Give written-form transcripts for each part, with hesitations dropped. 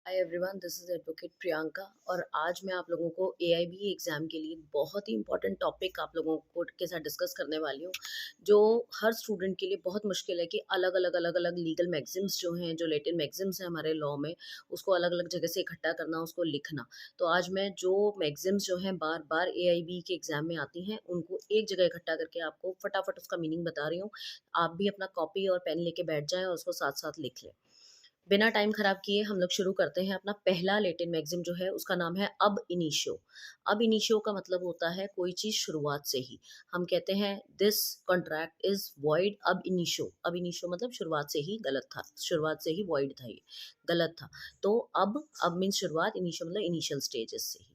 Hi everyone, this is advocate Priyanka. और आज मैं आप लोगों को एआईबी एग्जाम के लिए बहुत ही इंपॉर्टेंट टॉपिक आप लोगों को के साथ डिस्कस करने वाली हूँ, जो हर स्टूडेंट के लिए बहुत मुश्किल है कि अलग अलग लीगल मैगजिम्स जो हैं, जो लेटेंट मैगजिम्स हैं हमारे लॉ में, उसको अलग अलग जगह से इकट्ठा करना, उसको लिखना। तो आज मैं जो मैगजिम्स जो हैं बार बार एआईबी के एग्जाम में आती हैं, उनको एक जगह इकट्ठा करके आपको फटाफट उसका मीनिंग बता रही हूँ। आप भी अपना कॉपी और पेन लेके बैठ जाएं और उसको साथ साथ लिख लें। बिना टाइम खराब किए हम लोग शुरू करते हैं। अपना पहला लेटिन मैगज़िम जो है उसका नाम है अब इनिशियो। अब इनिशियो का मतलब होता है कोई चीज़ शुरुआत से ही। हम कहते हैं दिस कॉन्ट्रैक्ट इज़ वॉइड अब इनिशियो। अब इनिशियो मतलब शुरुआत से ही गलत था, शुरुआत से ही वॉइड था, ये गलत था। तो अब मीन्स शुरुआत, इनिशियो मतलब इनिशियल स्टेजेस से ही।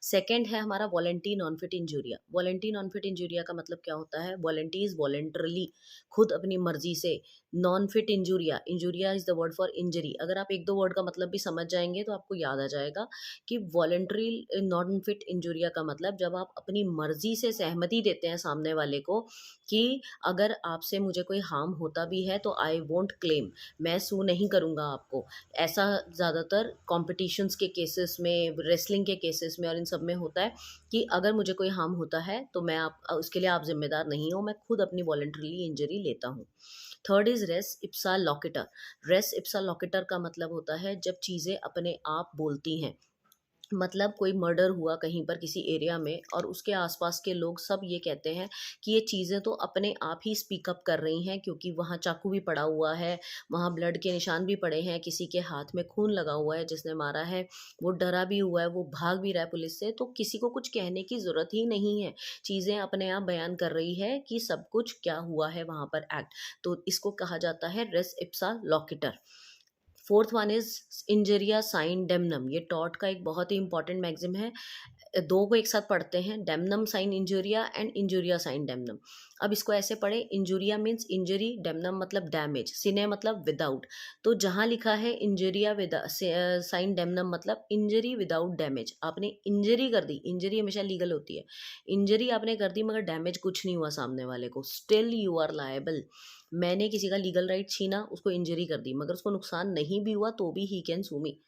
सेकेंड है हमारा volenti non fit injuria. Volenti non fit injuria का मतलब क्या होता है? वॉलेंटी इज वॉलेंटरली, खुद अपनी मर्जी से। Non fit injuria, injuria is the word for injury. अगर आप एक दो वर्ड का मतलब भी समझ जाएंगे तो आपको याद आ जाएगा कि वॉलेंट्री नॉन फिट इंजूरिया का मतलब जब आप अपनी मर्जी से सहमति देते हैं सामने वाले को कि अगर आपसे मुझे कोई हार्म होता भी है तो आई वोंट क्लेम, मैं सू नहीं करूँगा आपको। ऐसा ज़्यादातर कॉम्पिटिशन्स के केसेस में, रेसलिंग के केसेस में और इन सब में होता है कि अगर मुझे कोई हार्म होता है तो मैं आप उसके लिए आप जिम्मेदार नहीं हो, मैं खुद अपनी वॉलेंटरली इंजरी लेता हूँ। Third is res ipsa loquitur. Res ipsa loquitur का मतलब होता है जब चीज़ें अपने आप बोलती हैं। मतलब कोई मर्डर हुआ कहीं पर किसी एरिया में और उसके आसपास के लोग सब ये कहते हैं कि ये चीज़ें तो अपने आप ही स्पीक अप कर रही हैं, क्योंकि वहाँ चाकू भी पड़ा हुआ है, वहाँ ब्लड के निशान भी पड़े हैं, किसी के हाथ में खून लगा हुआ है जिसने मारा है, वो डरा भी हुआ है, वो भाग भी रहा है पुलिस से। तो किसी को कुछ कहने की ज़रूरत ही नहीं है, चीज़ें अपने आप बयान कर रही है कि सब कुछ क्या हुआ है वहाँ पर एक्ट। तो इसको कहा जाता है res ipsa loquitur. Fourth one is injuria sine damnum. ये टॉट का एक बहुत ही इंपॉर्टेंट मैगजिम है। दो को एक साथ पढ़ते हैं, damnum sine injuria and injuria sine damnum. अब इसको ऐसे पढ़े, इंजूरिया मीन्स इंजरी, डेमनम मतलब डैमेज, सिने मतलब विदाउट। तो जहाँ लिखा है इंजरिया विद साइन डेमनम मतलब इंजरी विदाउट डैमेज, आपने इंजरी कर दी, इंजरी हमेशा लीगल होती है, इंजरी आपने कर दी मगर डैमेज कुछ नहीं हुआ सामने वाले को, स्टिल यू आर लायबल। मैंने किसी का लीगल राइट छीना, उसको इंजरी कर दी, मगर उसको नुकसान नहीं भी हुआ तो भी ही कैन सू मी।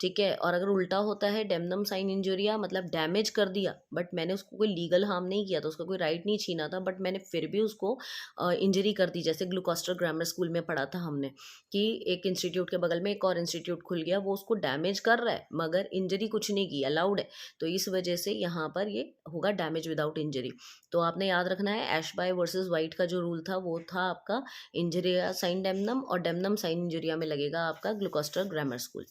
ठीक है। और अगर उल्टा होता है डेमनम साइन इंजूरिया मतलब डैमेज कर दिया बट मैंने उसको कोई लीगल हार्म नहीं किया था, उसका कोई राइट नहीं छीना था, बट मैंने फिर भी उसको इंजरी कर दी। जैसे ग्लूकोस्टर ग्रामर स्कूल में पढ़ा था हमने कि एक इंस्टीट्यूट के बगल में एक और इंस्टीट्यूट खुल गया, वो उसको डैमेज कर रहा है मगर इंजरी कुछ नहीं की, अलाउड है। तो इस वजह से यहाँ पर ये होगा डैमेज विदाउट इंजरी। तो आपने याद रखना है एशबाय वर्सेस वाइट का जो रूल था वो था आपका इंजरिया साइन डेमनम, और डेमनम साइन इंजरिया में लगेगा आपका Gloucester grammar school.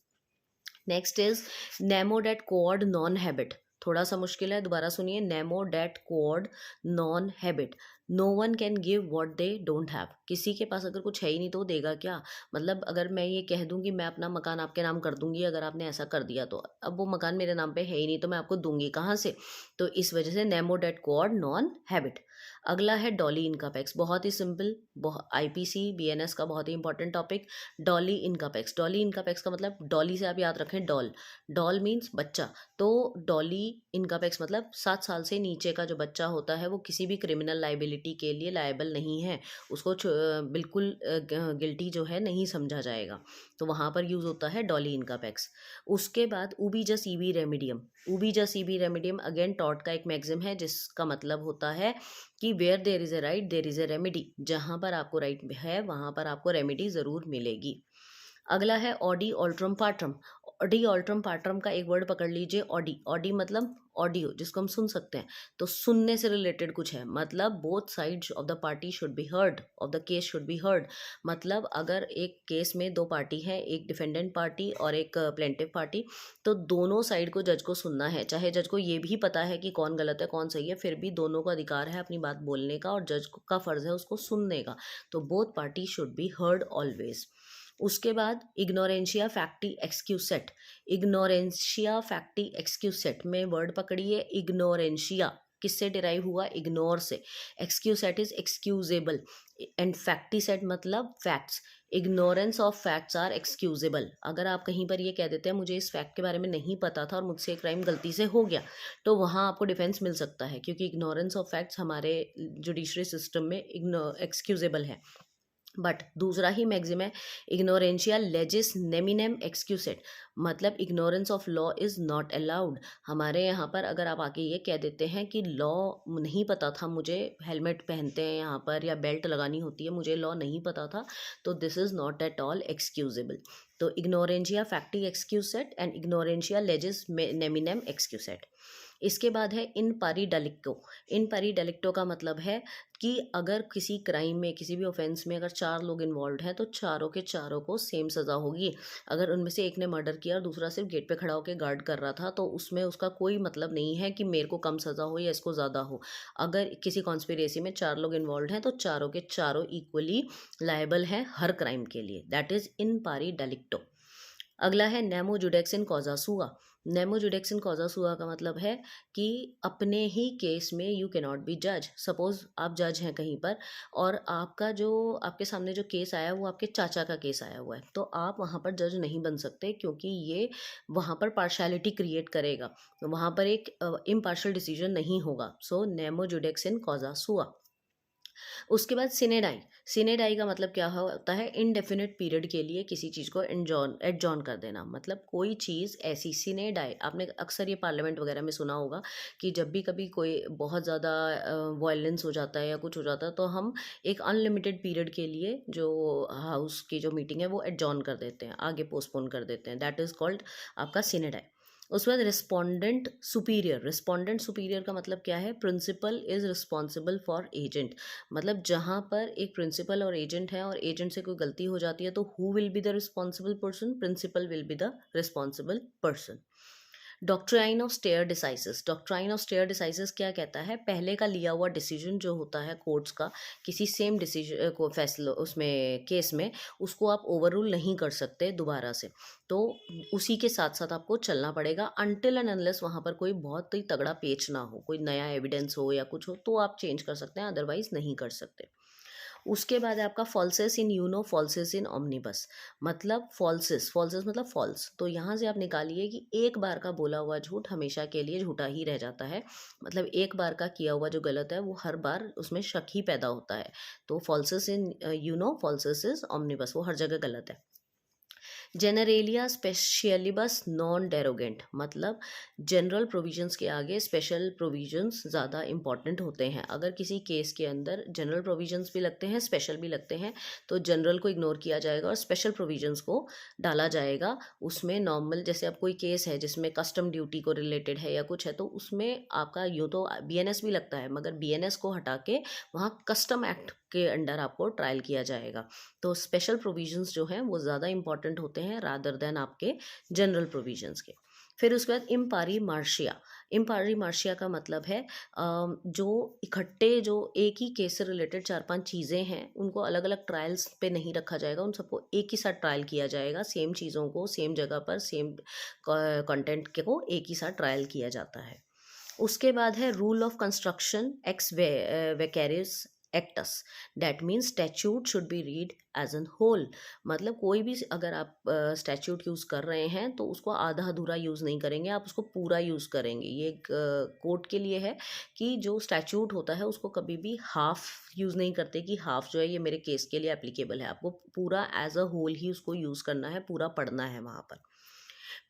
Next is nemo date code non habet. थोड़ा सा मुश्किल है, दोबारा सुनिए। Nemo date code non habet. No one can give what they don't have. किसी के पास अगर कुछ है ही नहीं तो वो देगा क्या? मतलब अगर मैं ये कह दूं कि मैं अपना मकान आपके नाम कर दूंगी अगर आपने ऐसा कर दिया, तो अब वो मकान मेरे नाम पे है ही नहीं तो मैं आपको दूंगी कहाँ से? तो इस वजह से नेमो डेट कोड नॉन हैबिट। अगला है डॉली इनकम। बहुत ही सिंपल, आईपीसी बीएनएस का बहुत ही इंपॉर्टेंट टॉपिक, डॉली इनकम। डॉली इनकम का मतलब, डॉली से आप याद रखें डॉल, डॉल मीन्स बच्चा। तो डॉली इनकम मतलब 7 साल से नीचे का जो बच्चा होता है वो किसी भी क्रिमिनल लाइबिलिटी के लिए लायबल नहीं है, उसको बिल्कुल गिल्टी जो है नहीं समझा जाएगा। तो वहाँ पर यूज़ होता है डॉली इनकम। उसके बाद उबीजस ईबी रेमिडियम। उबीजस ईबी रेमिडियम अगेन टॉट का एक मैगजिम है जिसका मतलब होता है कि where there is a right there is a remedy. जहाँ पर आपको राइट है वहाँ पर आपको रेमिडी ज़रूर मिलेगी। अगला है ऑडी ऑल्ट्रम पाट्रम। ऑडी ऑल्ट्रम पाट्रम का एक वर्ड पकड़ लीजिए, ऑडी। ऑडी मतलब ऑडियो, जिसको हम सुन सकते हैं। तो सुनने से रिलेटेड कुछ है, मतलब both sides of the party should be heard, of the case should be heard. मतलब अगर एक केस में दो पार्टी है, एक डिफेंडेंट पार्टी और एक प्लेंटिव पार्टी, तो दोनों साइड को जज को सुनना है। चाहे जज को ये भी पता है कि कौन गलत है कौन सही है, फिर भी दोनों को अधिकार है अपनी बात बोलने का और जज का फर्ज है उसको सुनने का। तो both party should be heard always. उसके बाद ignorantia facti excusat. Ignorantia facti excusat में वर्ड पकड़िए, इग्नोरेंशिया किससे डिराइव हुआ? इग्नोर से। Excusat is excusable and facti set मतलब facts. Ignorance of facts are excusable. अगर आप कहीं पर ये कह देते हैं मुझे इस फैक्ट के बारे में नहीं पता था और मुझसे क्राइम गलती से हो गया, तो वहाँ आपको डिफेंस मिल सकता है, क्योंकि इग्नोरेंस ऑफ फैक्ट्स हमारे जुडिशरी सिस्टम में एक्सक्यूजेबल है। बट दूसरा ही मैक्सिम है, इग्नोरेंशिया लेजिस नेमिनेम एक्सक्यूसेट, मतलब ignorance of law is not allowed. हमारे यहाँ पर अगर आप आके ये कह देते हैं कि लॉ नहीं पता था मुझे, हेलमेट पहनते हैं यहाँ पर या बेल्ट लगानी होती है, मुझे लॉ नहीं पता था, तो this is not at all excusable. तो इग्नोरेंशिया फैक्टी एक्सक्यूसेट एंड इग्नोरेंशिया लेजिस नेमिनेम एक्सक्यूसेट। इसके बाद है इन पारी डेलिक्टो। इन पारी डेलिक्टो का मतलब है कि अगर किसी क्राइम में, किसी भी ऑफेंस में अगर 4 लोग इन्वॉल्व हैं तो चारों के चारों को सेम सज़ा होगी। अगर उनमें से एक ने मर्डर किया और दूसरा सिर्फ गेट पे खड़ा होकर गार्ड कर रहा था, तो उसमें उसका कोई मतलब नहीं है कि मेरे को कम सज़ा हो या इसको ज़्यादा हो। अगर किसी कॉन्स्पिरेसी में 4 लोग इन्वॉल्व हैं तो चारों के चारों इक्वली लायबल हैं हर क्राइम के लिए। दैट इज़ इन पारी डेलिक्टो। अगला है नेमो जुडेक्स इन कॉजा सुआ। नेमो जुडेक्स इन कॉजा सुआ का मतलब है कि अपने ही केस में यू कैन नॉट बी जज। सपोज आप जज हैं कहीं पर और आपका जो आपके सामने जो केस आया वो आपके चाचा का केस आया हुआ है, तो आप वहाँ पर जज नहीं बन सकते क्योंकि ये वहाँ पर पार्शलिटी क्रिएट करेगा, वहाँ पर एक इम्पार्शल डिसीजन नहीं होगा। सो नेमो जुडेक्स इन कॉजा सुआ। उसके बाद सिनेडाई। सिनेडाई का मतलब क्या होता है, इनडेफिनिट पीरियड के लिए किसी चीज़ को एडजॉन कर देना। मतलब कोई चीज़ ऐसी, सिनेडाई आपने अक्सर ये पार्लियामेंट वगैरह में सुना होगा कि जब भी कभी कोई बहुत ज़्यादा वायलेंस हो जाता है या कुछ हो जाता है तो हम एक अनलिमिटेड पीरियड के लिए जो हाउस की जो मीटिंग है वो एडजॉन कर देते हैं, आगे पोस्टपोन कर देते हैं। दैट इज़ कॉल्ड आपका सिनेडाई। उसके बाद रिस्पोंडेंट सुपीरियर। रिस्पोंडेंट सुपीरियर का मतलब क्या है, principal is responsible for agent. मतलब जहाँ पर एक प्रिंसिपल और एजेंट है और एजेंट से कोई गलती हो जाती है तो who will be the responsible person, principal will be the responsible person. Doctrine of stare decisis. Doctrine of stare decisis क्या कहता है, पहले का लिया हुआ डिसीजन जो होता है कोर्ट्स का किसी सेम डिसीजन को फैसला उसमें केस में, उसको आप ओवररूल नहीं कर सकते दोबारा से, तो उसी के साथ साथ आपको चलना पड़ेगा अनटिल एंड अनलेस वहाँ पर कोई बहुत ही तगड़ा पेच ना हो, कोई नया एविडेंस हो या कुछ हो, तो आप चेंज कर सकते हैं, अदरवाइज नहीं कर सकते। उसके बाद है आपका falsies in uno, falsies in omnibus. मतलब फॉल्सेस, फॉल्सेस मतलब फॉल्स, तो यहाँ से आप निकालिए कि एक बार का बोला हुआ झूठ हमेशा के लिए झूठा ही रह जाता है। मतलब एक बार का किया हुआ जो गलत है वो हर बार उसमें शक ही पैदा होता है। तो falsus in uno, falsus is omnibus, वो हर जगह गलत है। जेनरेलिया स्पेशलिबस नॉन डेरोगेंट, मतलब जनरल प्रोविजंस के आगे स्पेशल प्रोविजंस ज़्यादा इंपॉर्टेंट होते हैं। अगर किसी केस के अंदर जनरल प्रोविजंस भी लगते हैं, स्पेशल भी लगते हैं, तो जनरल को इग्नोर किया जाएगा और स्पेशल प्रोविजंस को डाला जाएगा। उसमें नॉर्मल, जैसे अब कोई केस है जिसमें कस्टम ड्यूटी को रिलेटेड है या कुछ है, तो उसमें आपका यूँ तो बीएनएस भी लगता है, मगर बीएनएस को हटा के वहाँ कस्टम एक्ट के अंडर आपको ट्रायल किया जाएगा। तो स्पेशल प्रोविजंस जो हैं वो ज़्यादा इंपॉर्टेंट होते हैं रादर देन आपके जनरल प्रोविजंस के। फिर उसके बाद इम्पारी मार्शिया। इम्पारी मार्शिया का मतलब है जो इकट्ठे, जो एक ही केस से रिलेटेड 4-5 चीज़ें हैं उनको अलग अलग ट्रायल्स पे नहीं रखा जाएगा, उन सबको एक ही साथ ट्रायल किया जाएगा, सेम चीज़ों को सेम जगह पर सेम कंटेंट के को एक ही साथ ट्रायल किया जाता है। उसके बाद है rule of construction ex visceribus actus. That means statute should be read as a whole. मतलब कोई भी अगर आप स्टैच्यूट यूज़ कर रहे हैं तो उसको आधा अधूरा यूज़ नहीं करेंगे, आप उसको पूरा यूज़ करेंगे। ये एक कोर्ट के लिए है कि जो स्टैच्यूट होता है उसको कभी भी हाफ यूज़ नहीं करते कि हाफ जो है ये मेरे केस के लिए एप्लीकेबल है, आपको पूरा एज अ होल ही उसको यूज़ करना है, पूरा पढ़ना है वहाँ पर।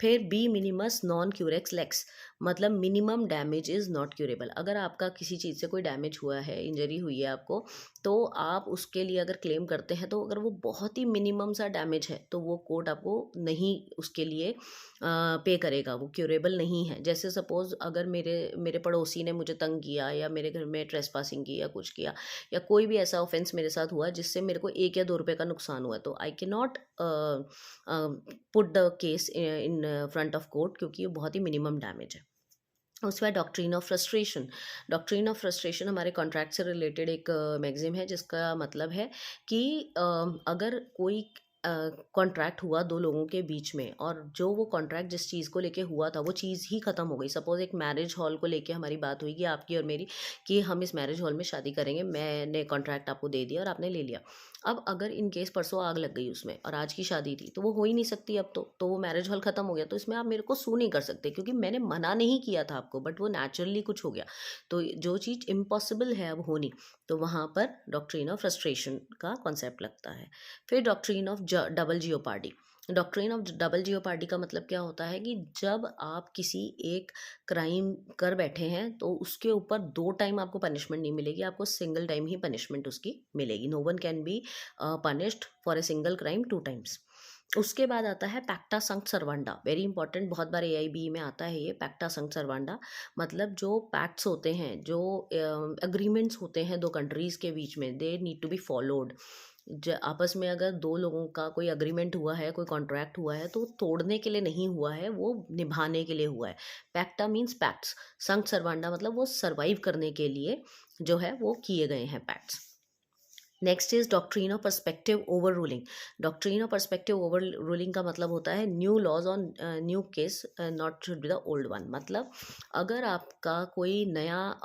फिर बी मिनिमस नॉन क्यूरेक्स लेक्स, मतलब minimum damage is not curable. अगर आपका किसी चीज़ से कोई डैमेज हुआ है, इंजरी हुई है आपको, तो आप उसके लिए अगर क्लेम करते हैं तो अगर वो बहुत ही मिनिमम सा डैमेज है तो वो कोर्ट आपको नहीं उसके लिए पे करेगा, वो क्यूरेबल नहीं है। जैसे सपोज़ अगर मेरे मेरे पड़ोसी ने मुझे तंग किया या मेरे घर में ट्रेसपासिंग की या कुछ किया या कोई भी ऐसा ऑफेंस मेरे साथ हुआ जिससे मेरे को 1 या 2 रुपए का नुकसान हुआ, तो I can not put the case in front of court, क्योंकि ये बहुत ही मिनिमम डैमेज है। उसके बाद doctrine of frustration. Doctrine of frustration हमारे कॉन्ट्रैक्ट से रिलेटेड एक मैगज़ीन है जिसका मतलब है कि अगर कोई कॉन्ट्रैक्ट हुआ 2 लोगों के बीच में, और जो वो कॉन्ट्रैक्ट जिस चीज़ को लेके हुआ था वो चीज़ ही ख़त्म हो गई। सपोज़ एक मैरिज हॉल को लेके हमारी बात हुई कि आपकी और मेरी, कि हम इस मैरिज हॉल में शादी करेंगे, मैंने कॉन्ट्रैक्ट आपको दे दिया और आपने ले लिया। अब अगर इन केस परसों आग लग गई उसमें और आज की शादी थी, तो वो हो ही नहीं सकती अब तो वो मैरिज हॉल ख़त्म हो गया, तो इसमें आप मेरे को सू नहीं कर सकते, क्योंकि मैंने मना नहीं किया था आपको, बट वो नेचुरली कुछ हो गया। तो जो चीज़ इम्पॉसिबल है अब होनी, तो वहाँ पर डॉक्ट्रिन ऑफ फ्रस्ट्रेशन का कॉन्सेप्ट लगता है। फिर doctrine of double jeopardy. Doctrine of double jeopardy का मतलब क्या होता है कि जब आप किसी एक क्राइम कर बैठे हैं तो उसके ऊपर 2 टाइम आपको पनिशमेंट नहीं मिलेगी, आपको सिंगल टाइम ही पनिशमेंट उसकी मिलेगी। No one can be punished for a single crime 2 times. उसके बाद आता है पैक्टा संक्ट सर्वांडा, वेरी इंपॉर्टेंट, बहुत बार एआईबी में आता है ये पैक्टा संक्ट सर्वांडा। मतलब जो पैक्ट्स होते हैं, जो एग्रीमेंट्स होते हैं 2 कंट्रीज़ के बीच में, they need to be followed. आपस में अगर 2 लोगों का कोई एग्रीमेंट हुआ है, कोई कॉन्ट्रैक्ट हुआ है, तो तोड़ने के लिए नहीं हुआ है, वो निभाने के लिए हुआ है। पैक्टा मीन्स पैक्ट्स, संक्ट सर्वांडा मतलब वो सर्वाइव करने के लिए जो है वो किए गए हैं pacts. Next is doctrine of perspective overruling. Doctrine of perspective overruling का मतलब होता है new laws on new case not should be the old one. मतलब अगर आपका कोई नया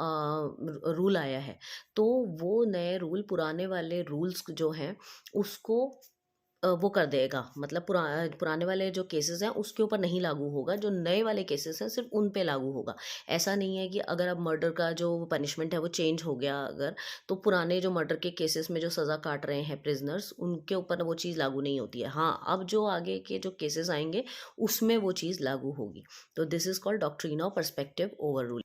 रूल आया है, तो वो नए रूल पुराने वाले रूल्स जो हैं उसको वो कर देगा। मतलब पुराने वाले जो केसेस हैं उसके ऊपर नहीं लागू होगा, जो नए वाले केसेस हैं सिर्फ उन पे लागू होगा। ऐसा नहीं है कि अगर अब मर्डर का जो पनिशमेंट है वो चेंज हो गया अगर, तो पुराने जो मर्डर के केसेस में जो सज़ा काट रहे हैं प्रिजनर्स, उनके ऊपर वो चीज़ लागू नहीं होती है। हाँ, अब जो आगे के जो केसेस आएंगे उसमें वो चीज़ लागू होगी। तो this is called doctrine of perspective over rule.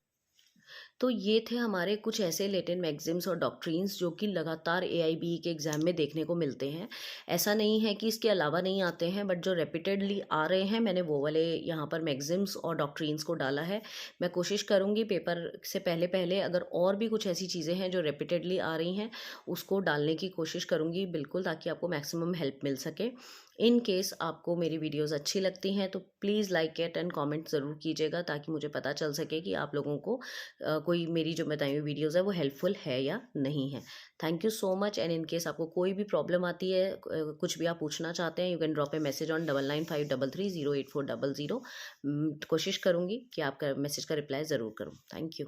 तो ये थे हमारे कुछ ऐसे लेटेंट मैगज़िम्स और डॉक्ट्रिन्स जो कि लगातार एआईबी के एग्ज़ाम में देखने को मिलते हैं। ऐसा नहीं है कि इसके अलावा नहीं आते हैं, बट जो रिपीटेडली आ रहे हैं मैंने वो वाले यहाँ पर मैगज़िम्स और डॉक्ट्रिन्स को डाला है। मैं कोशिश करूँगी पेपर से पहले पहले अगर और भी कुछ ऐसी चीज़ें हैं जो रिपीटेडली आ रही हैं उसको डालने की कोशिश करूँगी बिल्कुल, ताकि आपको मैक्सिमम हेल्प मिल सके। इन केस आपको मेरी वीडियोस अच्छी लगती हैं तो please like it and comment ज़रूर कीजिएगा, ताकि मुझे पता चल सके कि आप लोगों को कोई मेरी जो बताई हुई वीडियोस है वो हेल्पफुल है या नहीं है। Thank you so much. And in case आपको कोई भी प्रॉब्लम आती है, कुछ भी आप पूछना चाहते हैं, you can drop A message on 995333084000। कोशिश करूँगी कि आपका मैसेज का रिप्लाई ज़रूर करूँ। Thank you.